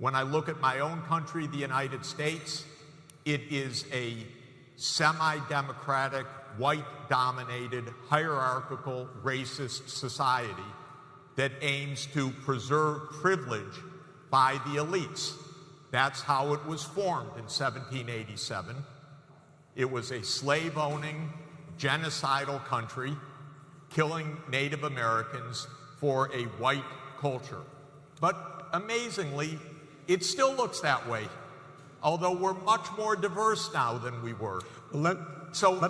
When I look at my own country, the United States, it is a semi-democratic, white-dominated, hierarchical, racist society that aims to preserve privilege by the elites. That's how it was formed in 1787. It was a slave-owning, genocidal country, killing Native Americans for a white culture. But amazingly, it still looks that way, although we're much more diverse now than we were. Let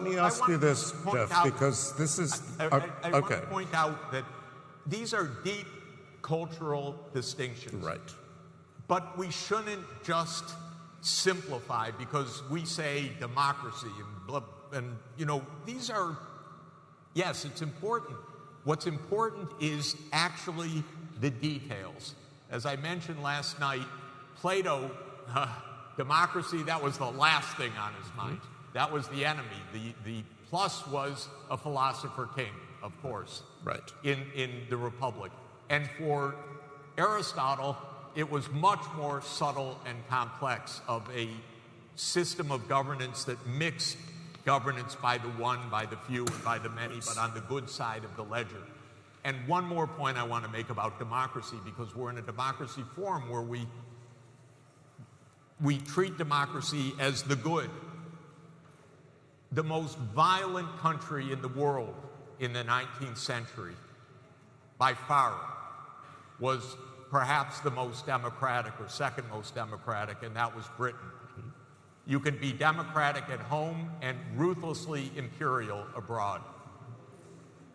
me ask you this, Jeff, because this is... I want to point out that these are deep cultural distinctions. Right. But we shouldn't just simplify because we say democracy and you know, these are, yes, it's important. What's important is actually the details. As I mentioned last night, Plato, democracy, that was the last thing on his mind. That was the enemy. The plus was a philosopher king, of course, right, in the Republic. And for Aristotle, it was much more subtle and complex of a system of governance that mixed governance by the one, by the few, and by the many, but on the good side of the ledger. And one more point I want to make about democracy, because we're in a democracy forum where we treat democracy as the good. The most violent country in the world in the 19th century, by far, was perhaps the most democratic or second most democratic, and that was Britain. You can be democratic at home and ruthlessly imperial abroad.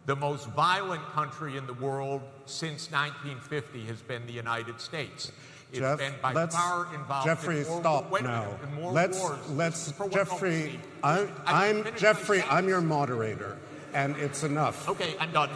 The most violent country in the world since 1950 has been the United States. It's Jeff, been by far involved Jeffrey, in more, stop wait a now. minute, in more Let's wars. Jeffrey, I'm Jeffrey, I'm your moderator, and it's enough. Okay, I'm done.